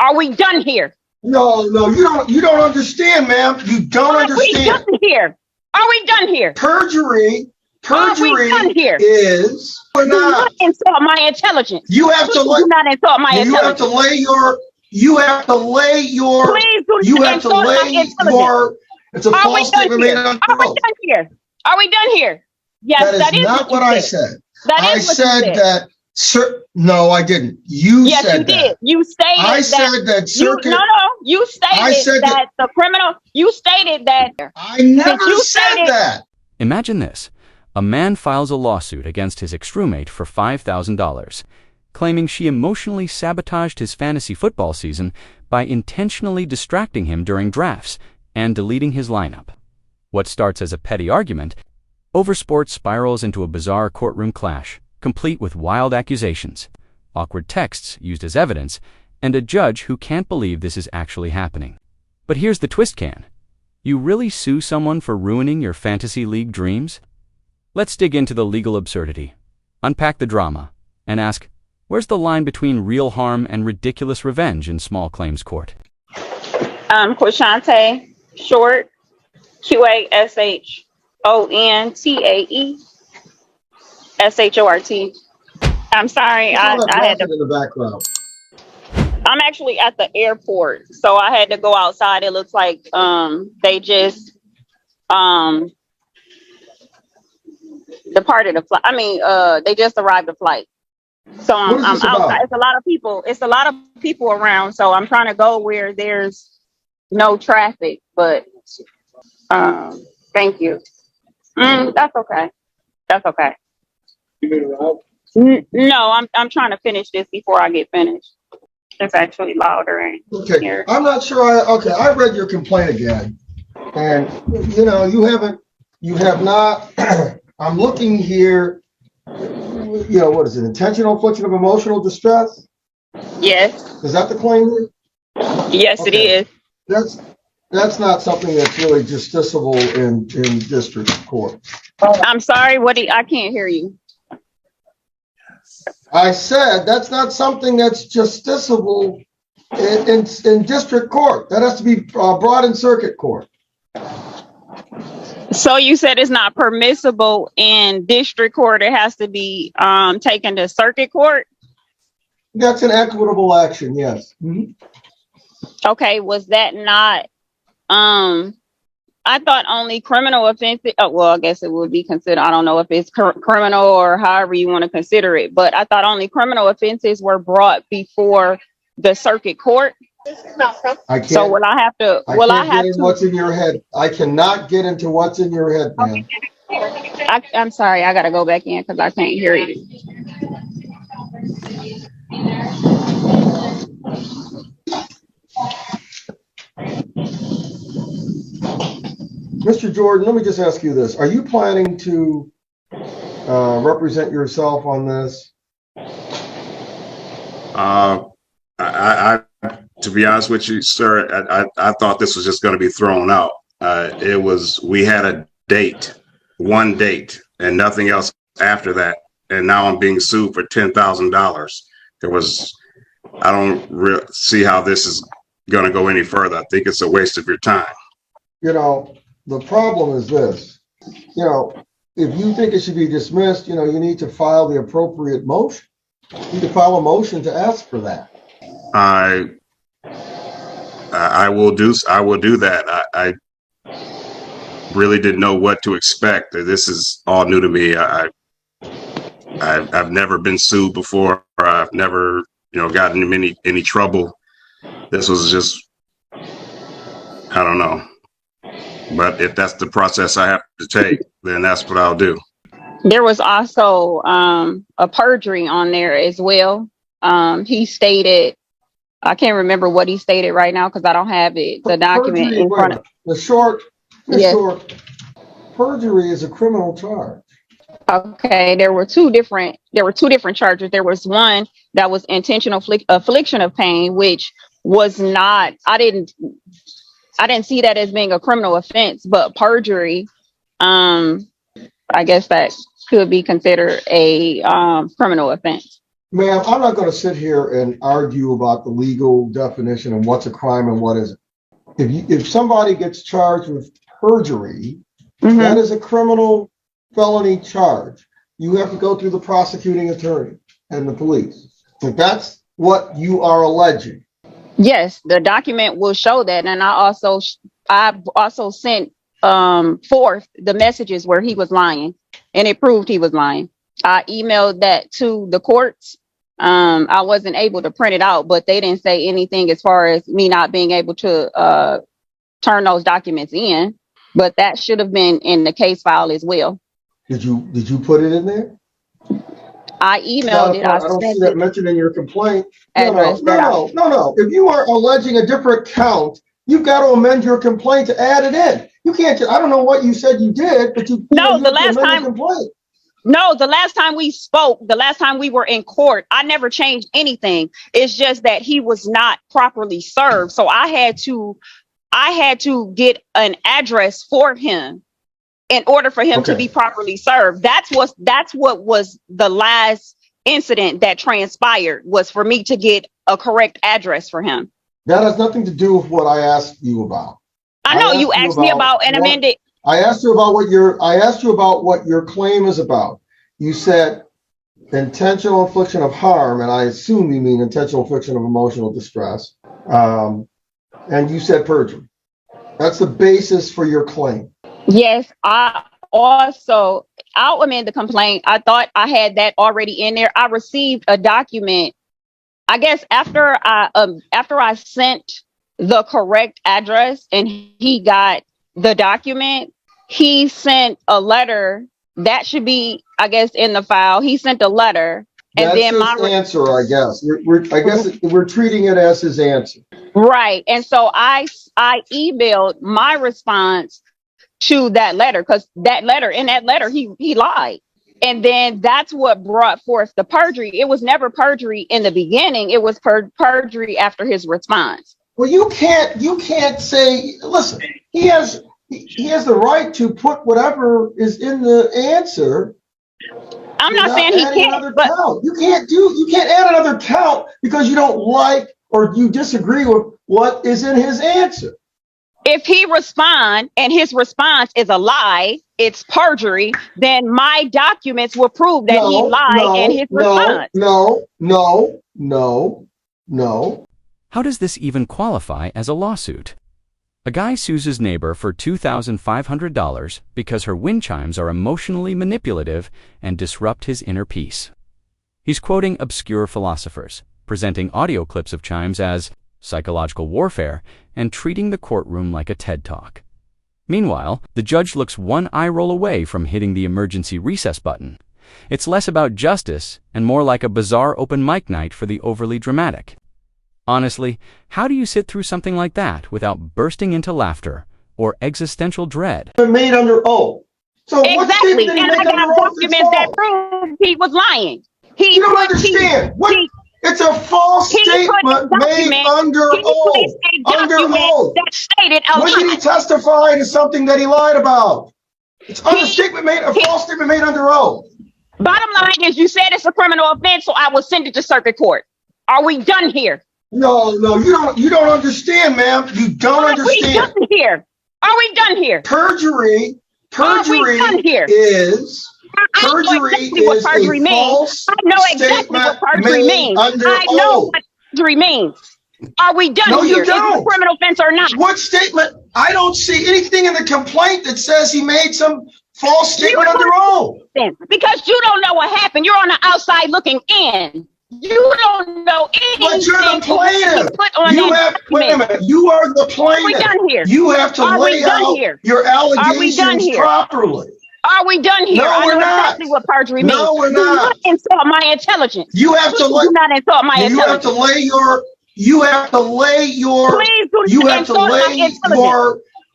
Are we done here? No, you don't understand, ma'am. You don't understand. Are we done here? Are we done here? Perjury here? Is do not insult my intelligence. You have to do not insult my intelligence. You have to lay your Please do not insult my intelligence. It's a false statement made on Are we done here? Are we done here? Yes, that is not what I said. I said that. No, I didn't. You yes, said you that. Did. You stated I said that circuit. You stated that the criminal. You stated that. I never said that. Imagine this. A man files a lawsuit against his ex-roommate for $5,000, claiming she emotionally sabotaged his fantasy football season by intentionally distracting him during drafts and deleting his lineup. What starts as a petty argument over sports spirals into a bizarre courtroom clash, complete with wild accusations, awkward texts used as evidence, and a judge who can't believe this is actually happening. But here's the twist, Can. You really sue someone for ruining your fantasy league dreams? Let's dig into the legal absurdity, unpack the drama, and ask, where's the line between real harm and ridiculous revenge in small claims court? Quashante, short, QASHONTAE I'm sorry, I had to. In the background. I'm actually at the airport, so I had to go outside. It looks like they just departed the flight. They just arrived the flight. So I'm outside. It's a lot of people. It's a lot of people around. So I'm trying to go where there's no traffic. But thank you. That's okay. That's okay. No, I'm trying to finish this before I get finished. It's actually louder okay. Here. I'm not sure. I read your complaint again, and you have not. I'm looking here. What is it? Intentional infliction of emotional distress? Yes. Is that the claim here? Yes, okay. It is. That's not something that's really justiciable in district court. I'm sorry. I can't hear you. I said that's not something that's justiciable in district court. That has to be brought in circuit court. So you said it's not permissible in district court. It has to be taken to circuit court? That's an equitable action, yes. Mm-hmm. Okay, was that not I thought only criminal offenses, well, I guess it would be considered, I don't know if it's criminal or however you want to consider it, but I thought only criminal offenses were brought before the circuit court. So will I have to, what's in your head? I cannot get into what's in your head, man. I'm sorry, I got to go back in because I can't hear you. Mr. Jordan, let me just ask you this. Are you planning to represent yourself on this? To be honest with you, sir, I thought this was just going to be thrown out. We had a date, one date, and nothing else after that. And now I'm being sued for $10,000. I don't see how this is going to go any further. I think it's a waste of your time. The problem is this, if you think it should be dismissed, you need to file the appropriate motion. You need to file a motion to ask for that. I will do that. I really didn't know what to expect. This is all new to me. I've never been sued before. I've never, gotten in any trouble. This was just, I don't know. But if that's the process I have to take, then that's what I'll do. There was also a perjury on there as well. He stated, I can't remember what he stated right now because I don't have it, the document in front of me. Short, perjury is a criminal charge. Okay, there were two different charges. There was one that was intentional affliction of pain, which was not, I didn't see that as being a criminal offense, but perjury, I guess that could be considered a criminal offense. Ma'am, I'm not going to sit here and argue about the legal definition and what's a crime and what isn't. If somebody gets charged with perjury, that is a criminal felony charge. You have to go through the prosecuting attorney and the police. So that's what you are alleging. Yes, the document will show that, and I also sent forth the messages where he was lying, and it proved he was lying. I emailed that to the courts. I wasn't able to print it out, but they didn't say anything as far as me not being able to turn those documents in. But that should have been in the case file as well. Did you put it in there? I emailed it. I don't see that mentioned in your complaint. Address. No. If you are alleging a different count, you've got to amend your complaint to add it in. You can't. I don't know what you said you did, but you the last time we spoke, the last time we were in court, I never changed anything. It's just that he was not properly served, so I had to get an address for him in order for him to be properly served. That's what was the last incident that transpired, was for me to get a correct address for him. That has nothing to do with what I asked you about. I know you asked me about an amended. I asked you about what your claim is about. You said intentional infliction of harm, and I assume you mean intentional infliction of emotional distress. And you said perjury. That's the basis for your claim. Yes, I'll amend the complaint. I thought I had that already in there. I received a document, I guess after I sent the correct address and he got the document, he sent a letter that should be, I guess, in the file. He sent a letter. And that's then his answer, I guess. We're treating it as his answer. Right. And so I emailed my response to that letter, because in that letter, he lied. And then that's what brought forth the perjury. It was never perjury in the beginning. It was perjury after his response. Well, you can't say, listen, he has the right to put whatever is in the answer. I'm not saying he can't, but you can't add another count because you don't like or you disagree with what is in his answer. If he responds and his response is a lie, it's perjury, then my documents will prove that he lied in his response. No. How does this even qualify as a lawsuit? A guy sues his neighbor for $2,500 because her wind chimes are emotionally manipulative and disrupt his inner peace. He's quoting obscure philosophers, presenting audio clips of chimes as psychological warfare, and treating the courtroom like a TED Talk. Meanwhile, the judge looks one eye roll away from hitting the emergency recess button. It's less about justice and more like a bizarre open mic night for the overly dramatic. Honestly, how do you sit through something like that without bursting into laughter or existential dread? Made under oath. So exactly, and I got documents that prove he was lying. You don't understand. It's a false statement made under oath. Under oath. That stated a when did he testify to something that he lied about? It's a false statement made under oath. Bottom line is, you said it's a criminal offense, so I will send it to circuit court. Are we done here? No, you don't understand, ma'am. You don't understand. Are we done here? Are we done here? Perjury is perjury is a false statement made under oath. I know what perjury means. Are we done here? No, you don't. Is it a criminal offense or not? What statement? I don't see anything in the complaint that says he made some false statement under oath. Because you don't know what happened. You're on the outside looking in. You don't know anything. But you're the plaintiff. Wait a minute. You are the plaintiff. Are we done here? You have to lay out your allegations properly. Are we done here? No, we're not. Exactly what perjury means. No, we're not. Do not insult my intelligence. You have to do not insult my intelligence. You have to lay your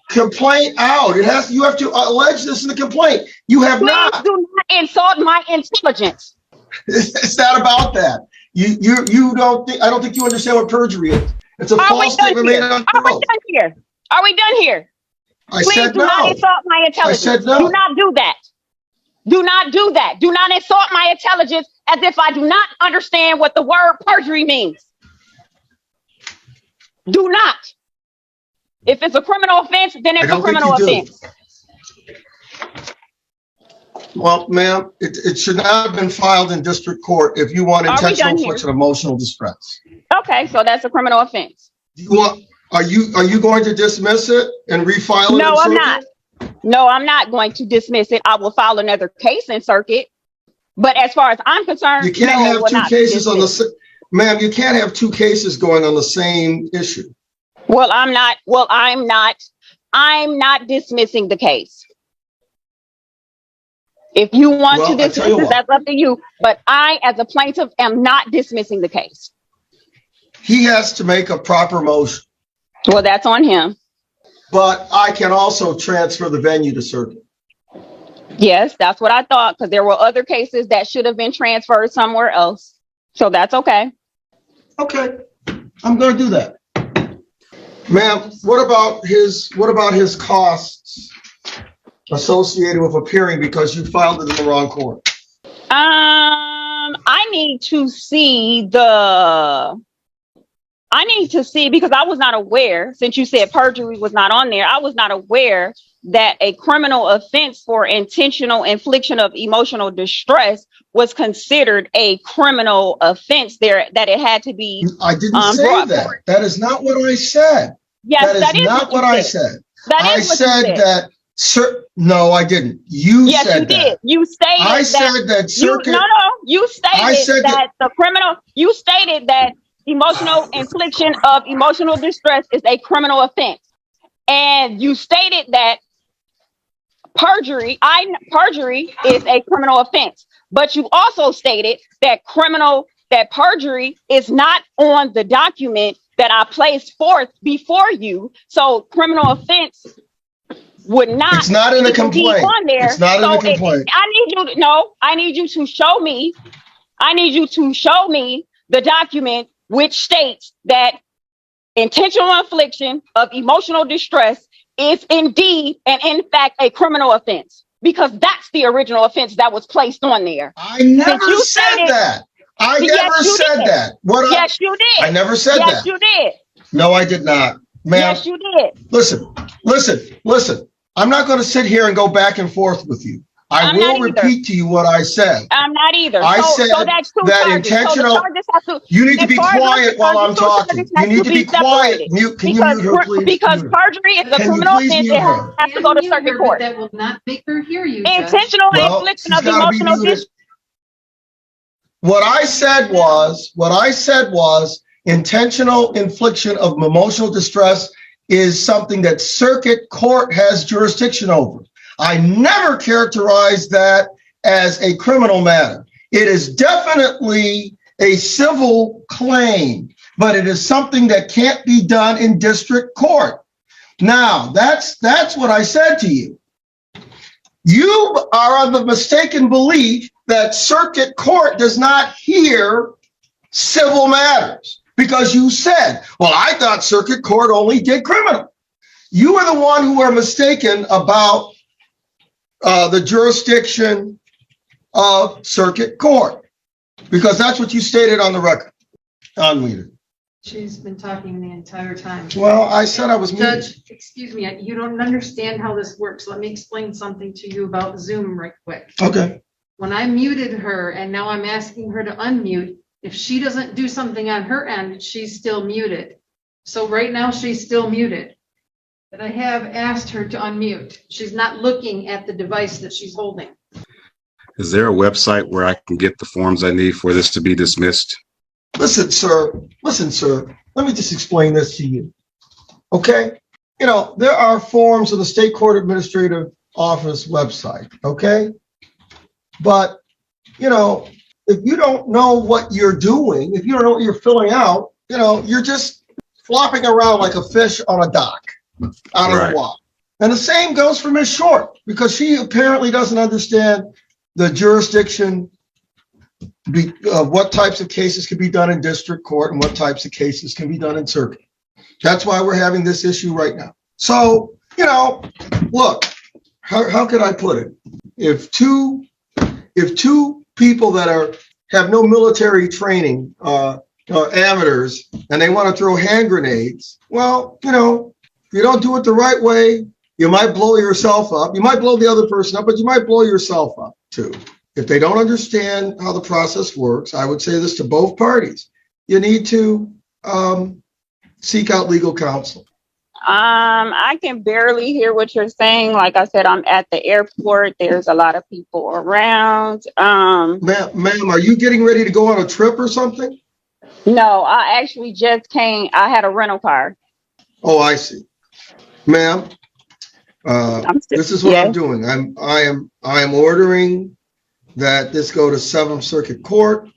complaint out. You have to allege this in the complaint. You have not. Please do not insult my intelligence. It's not about that. You don't think. I don't think you understand what perjury is. It's a false statement made under oath. Are we done here? Are we done here? Please do not insult my intelligence. I said no. Do not do that. Do not do that. Do not insult my intelligence as if I do not understand what the word perjury means. Do not. If it's a criminal offense, then it's a criminal offense. Well, ma'am, it should not have been filed in district court if you want intentional infliction of emotional distress. Okay, so that's a criminal offense. Are you going to dismiss it and refile it? No, I'm not. No, I'm not going to dismiss it. I will file another case in circuit. But as far as I'm concerned, you can't have two cases on the ma'am. You can't have two cases going on the same issue. Well, I'm not. I'm not dismissing the case. If you want to dismiss it, that's up to you. But I, as a plaintiff, am not dismissing the case. He has to make a proper motion. Well, that's on him. But I can also transfer the venue to circuit. Yes, that's what I thought, because there were other cases that should have been transferred somewhere else. So that's okay. Okay, I'm going to do that. Ma'am, what about his costs associated with appearing because you filed it in the wrong court? I need to see because I was not aware, since you said perjury was not on there, I was not aware that a criminal offense for intentional infliction of emotional distress was considered a criminal offense there, that it had to be. I didn't say that. Forward. That is not what I said. Yes, that is not what I said. I said that. No, I didn't. You yes, said you that. Did. You stated I said that circuit. You stated that the criminal. You stated that emotional infliction of emotional distress is a criminal offense, and you stated that perjury is a criminal offense. But you also stated that perjury is not on the document that I placed forth before you. So criminal offense would not. It's not in the complaint. On there. It's not in the complaint. I need you to show me. I need you to show me the document which states that intentional infliction of emotional distress is indeed and in fact a criminal offense, because that's the original offense that was placed on there. I never said that. I never said that. Yes, you did. I never said that. Yes, you did. No, I did not. Ma'am, yes, you did. Listen. I'm not going to sit here and go back and forth with you. I will repeat to you what I said. I'm not either. I said that intentional. You need to be quiet while I'm talking. You need to be quiet. Mute. Can you mute her, please? Because perjury is a criminal offense. It has to go to circuit court. That will not make her hear you. Intentional infliction of emotional distress. What I said was intentional infliction of emotional distress is something that circuit court has jurisdiction over. I never characterized that as a criminal matter. It is definitely a civil claim, but it is something that can't be done in district court. Now, that's what I said to you. You are of the mistaken belief that circuit court does not hear civil matters, because you said, well, I thought circuit court only did criminal. You are the one who are mistaken about the jurisdiction of circuit court, because that's what you stated on the record. Unmuted. She's been talking the entire time. Well, I said I was muted. Judge, excuse me, you don't understand how this works. Let me explain something to you about Zoom right quick. Okay. When I muted her and now I'm asking her to unmute, if she doesn't do something on her end, she's still muted. So right now she's still muted. But I have asked her to unmute. She's not looking at the device that she's holding. Is there a website where I can get the forms I need for this to be dismissed? Listen, sir. Let me just explain this to you. Okay? You know, there are forms of the State Court Administrative Office website. Okay? But, you know, if you don't know what you're doing, if you don't know what you're filling out, you know, you're just flopping around like a fish on a dock out of the water. And the same goes for Ms. Short, because she apparently doesn't understand the jurisdiction of what types of cases can be done in district court and what types of cases can be done in circuit. That's why we're having this issue right now. So, you know, look, how could I put it? If two people that are have no military training, amateurs, and they want to throw hand grenades, well, if you don't do it the right way, you might blow yourself up. You might blow the other person up, but you might blow yourself up too. If they don't understand how the process works, I would say this to both parties. You need to seek out legal counsel. I can barely hear what you're saying. Like I said, I'm at the airport. There's a lot of people around. Ma'am, are you getting ready to go on a trip or something? No, I actually just came. I had a rental car. Oh, I see. Ma'am, this is what I'm doing. I am ordering that this go to 7th Circuit Court.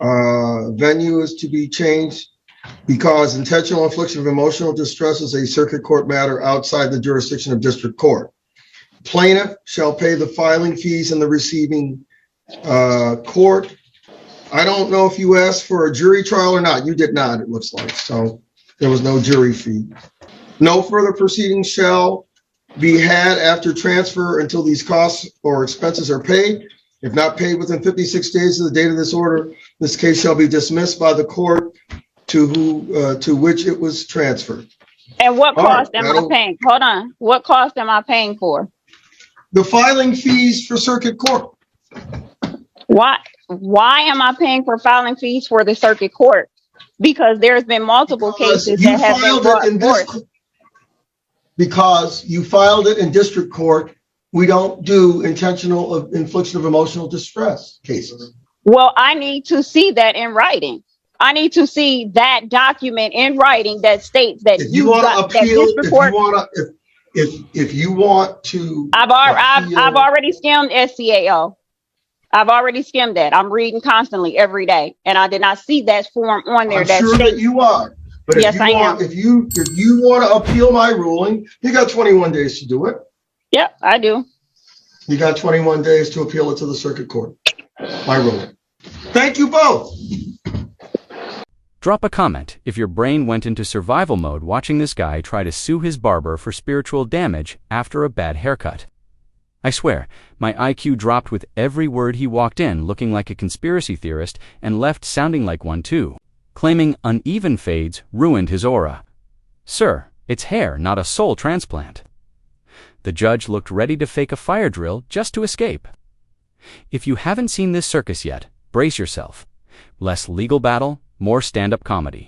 Venue is to be changed because intentional infliction of emotional distress is a circuit court matter outside the jurisdiction of district court. Plaintiff shall pay the filing fees in the receiving court. I don't know if you asked for a jury trial or not. You did not, it looks like. So there was no jury fee. No further proceedings shall be had after transfer until these costs or expenses are paid. If not paid within 56 days of the date of this order, this case shall be dismissed by the court to which it was transferred. And what cost am I paying? Hold on. What cost am I paying for? The filing fees for circuit court. Why am I paying for filing fees for the circuit court? Because there's been multiple cases that have been brought forth. Because you filed it in district court, we don't do intentional infliction of emotional distress cases. Well, I need to see that in writing. I need to see that document in writing that states that if you want to appeal, if you want to, I've already skimmed SCAO. I've already skimmed that. I'm reading constantly every day, and I did not see that form on there. I'm sure that you are. But yes, I am. If you want to appeal my ruling, you got 21 days to do it. Yep, I do. You got 21 days to appeal it to the circuit court. My ruling. Thank you both. Drop a comment if your brain went into survival mode watching this guy try to sue his barber for spiritual damage after a bad haircut. I swear, my IQ dropped with every word he walked in looking like a conspiracy theorist and left sounding like one too, claiming uneven fades ruined his aura. Sir, it's hair, not a soul transplant. The judge looked ready to fake a fire drill just to escape. If you haven't seen this circus yet, brace yourself. Less legal battle, more stand-up comedy.